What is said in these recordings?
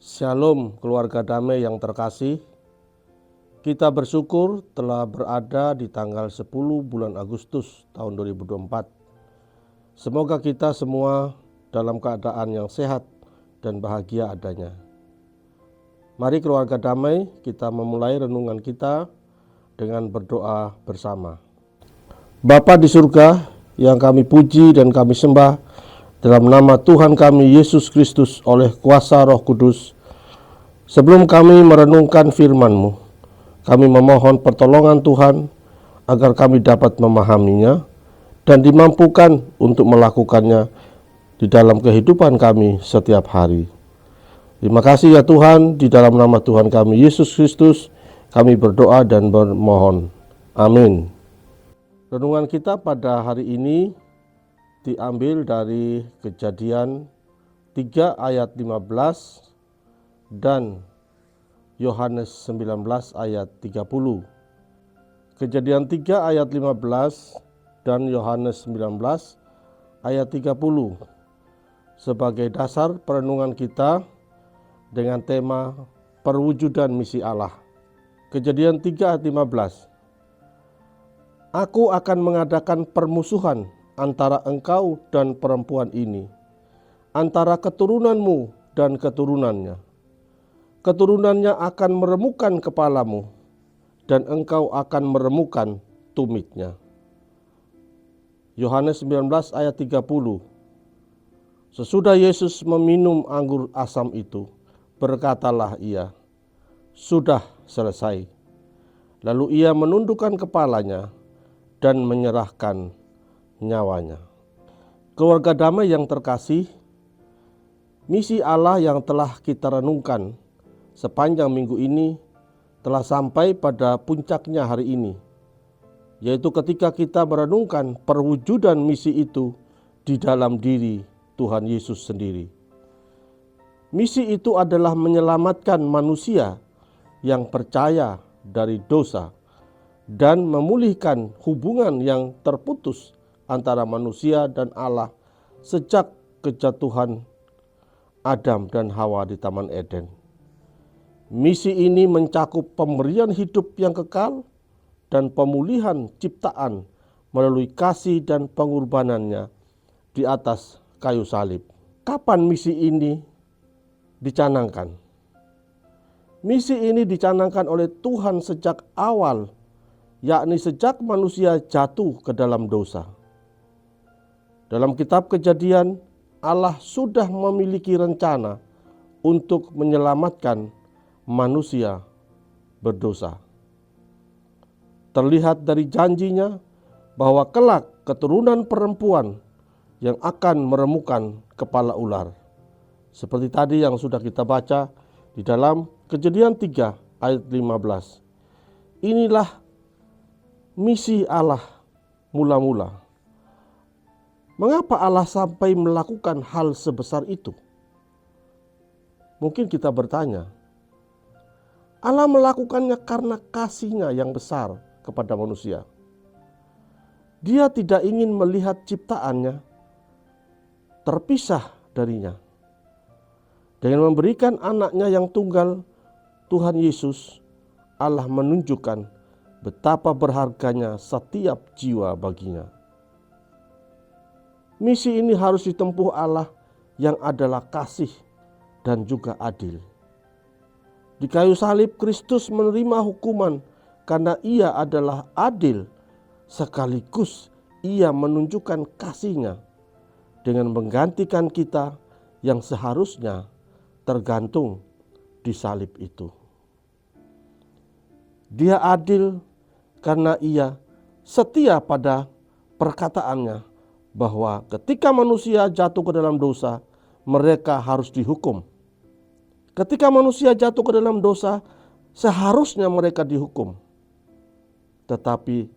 Shalom keluarga damai yang terkasih. Kita bersyukur telah berada di tanggal 10 bulan Agustus tahun 2024. Semoga kita semua dalam keadaan yang sehat dan bahagia adanya. Mari keluarga damai, kita memulai renungan kita dengan berdoa bersama. Bapa di surga yang kami puji dan kami sembah, dalam nama Tuhan kami Yesus Kristus oleh kuasa Roh Kudus, sebelum kami merenungkan firman-Mu, kami memohon pertolongan Tuhan agar kami dapat memahaminya dan dimampukan untuk melakukannya di dalam kehidupan kami setiap hari. Terima kasih ya Tuhan, di dalam nama Tuhan kami Yesus Kristus kami berdoa dan bermohon. Amin. Renungan kita pada hari ini diambil dari Kejadian 3 ayat 15 dan Yohanes 19 ayat 30. Kejadian 3 ayat 15 dan Yohanes 19 ayat 30 sebagai dasar perenungan kita dengan tema perwujudan misi Allah. Kejadian 3 ayat 15. Aku akan mengadakan permusuhan antara engkau dan perempuan ini, antara keturunanmu dan keturunannya. Keturunannya akan meremukkan kepalamu, dan engkau akan meremukkan tumitnya. Yohanes 19 ayat 30. Sesudah Yesus meminum anggur asam itu, berkatalah ia, "Sudah selesai." Lalu ia menundukkan kepalanya dan menyerahkan nyawanya. Keluarga damai yang terkasih, misi Allah yang telah kita renungkan sepanjang minggu ini telah sampai pada puncaknya hari ini, yaitu ketika kita merenungkan perwujudan misi itu di dalam diri Tuhan Yesus sendiri. Misi itu adalah menyelamatkan manusia yang percaya dari dosa dan memulihkan hubungan yang terputus antara manusia dan Allah sejak kejatuhan Adam dan Hawa di Taman Eden. Misi ini mencakup pemberian hidup yang kekal dan pemulihan ciptaan melalui kasih dan pengorbanannya di atas kayu salib. Kapan misi ini dicanangkan? Misi ini dicanangkan oleh Tuhan sejak awal, yakni sejak manusia jatuh ke dalam dosa. Dalam kitab Kejadian, Allah sudah memiliki rencana untuk menyelamatkan manusia berdosa. Terlihat dari janjinya bahwa kelak keturunan perempuan yang akan meremukkan kepala ular. Seperti tadi yang sudah kita baca di dalam Kejadian 3 ayat 15. Inilah misi Allah mula-mula. Mengapa Allah sampai melakukan hal sebesar itu? Mungkin kita bertanya, Allah melakukannya karena kasih-Nya yang besar kepada manusia. Dia tidak ingin melihat ciptaannya terpisah darinya. Dengan memberikan anaknya yang tunggal, Tuhan Yesus, Allah menunjukkan betapa berharganya setiap jiwa baginya. Misi ini harus ditempuh Allah yang adalah kasih dan juga adil. Di kayu salib Kristus menerima hukuman karena ia adalah adil, sekaligus ia menunjukkan kasih-Nya dengan menggantikan kita yang seharusnya tergantung di salib itu. Dia adil karena ia setia pada perkataannya bahwa ketika manusia jatuh ke dalam dosa, mereka harus dihukum. Ketika manusia jatuh ke dalam dosa, seharusnya mereka dihukum. Tetapi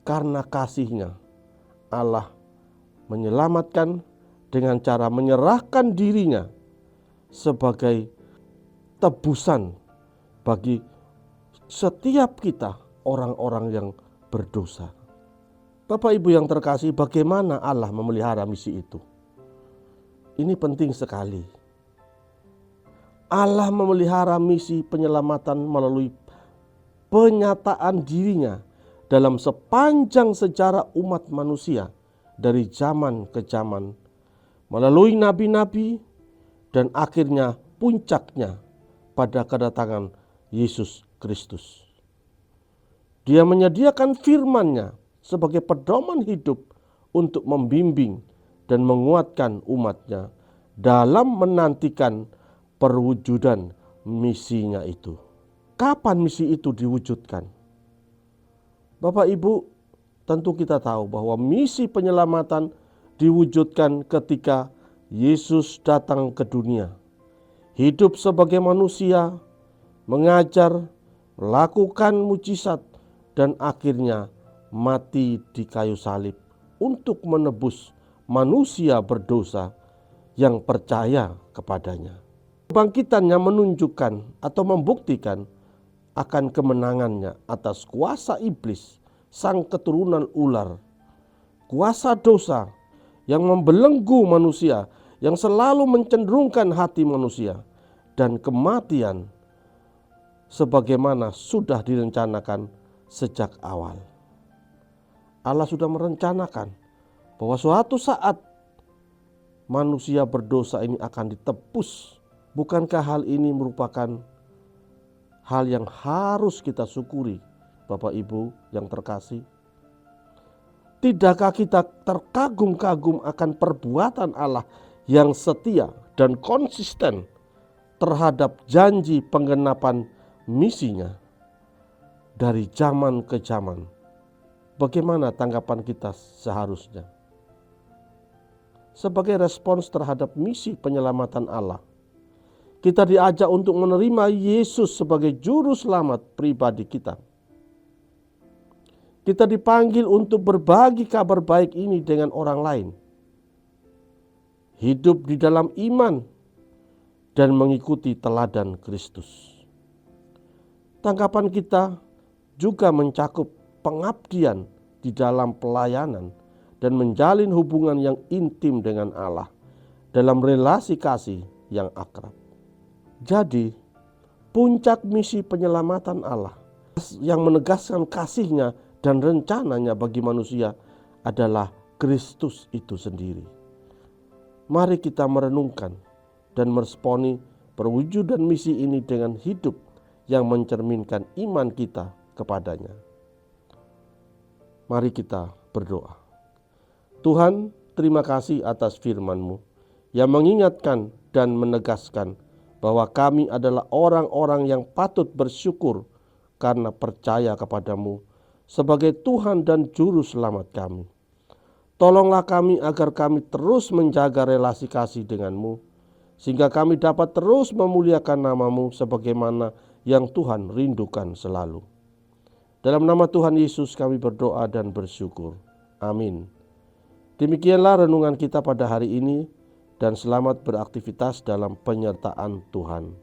karena kasih-Nya, Allah menyelamatkan dengan cara menyerahkan diri-Nya sebagai tebusan bagi setiap kita, orang-orang yang berdosa. Bapak Ibu yang terkasih, bagaimana Allah memelihara misi itu? Ini penting sekali. Allah memelihara misi penyelamatan melalui penyataan dirinya dalam sepanjang sejarah umat manusia dari zaman ke zaman, melalui nabi-nabi, dan akhirnya puncaknya pada kedatangan Yesus Kristus. Dia menyediakan firman-Nya sebagai pedoman hidup untuk membimbing dan menguatkan umat-Nya dalam menantikan perwujudan misinya itu. Kapan misi itu diwujudkan? Bapak Ibu, tentu kita tahu bahwa misi penyelamatan diwujudkan ketika Yesus datang ke dunia, hidup sebagai manusia, mengajar, melakukan mujizat, dan akhirnya mati di kayu salib untuk menebus manusia berdosa yang percaya kepadanya. Kebangkitannya menunjukkan atau membuktikan akan kemenangannya atas kuasa iblis, sang keturunan ular, kuasa dosa yang membelenggu manusia, yang selalu mencenderungkan hati manusia, dan kematian sebagaimana sudah direncanakan sejak awal. Allah sudah merencanakan bahwa suatu saat manusia berdosa ini akan ditebus. Bukankah hal ini merupakan hal yang harus kita syukuri, Bapak Ibu yang terkasih? Tidakkah kita terkagum-kagum akan perbuatan Allah yang setia dan konsisten terhadap janji penggenapan misinya dari zaman ke zaman? Bagaimana tanggapan kita seharusnya? Sebagai respons terhadap misi penyelamatan Allah, kita diajak untuk menerima Yesus sebagai juru selamat pribadi kita. Kita dipanggil untuk berbagi kabar baik ini dengan orang lain, hidup di dalam iman, dan mengikuti teladan Kristus. Tanggapan kita juga mencakup pengabdian di dalam pelayanan dan menjalin hubungan yang intim dengan Allah dalam relasi kasih yang akrab. Jadi, puncak misi penyelamatan Allah yang menegaskan kasih-Nya dan rencananya bagi manusia adalah Kristus itu sendiri. Mari kita merenungkan dan meresponi perwujudan misi ini dengan hidup yang mencerminkan iman kita kepadanya. Mari kita berdoa. Tuhan, terima kasih atas firman-Mu yang mengingatkan dan menegaskan bahwa kami adalah orang-orang yang patut bersyukur karena percaya kepada-Mu sebagai Tuhan dan Juru Selamat kami. Tolonglah kami agar kami terus menjaga relasi kasih dengan-Mu, sehingga kami dapat terus memuliakan nama-Mu sebagaimana yang Tuhan rindukan selalu. Dalam nama Tuhan Yesus kami berdoa dan bersyukur. Amin. Demikianlah renungan kita pada hari ini, dan selamat beraktivitas dalam penyertaan Tuhan.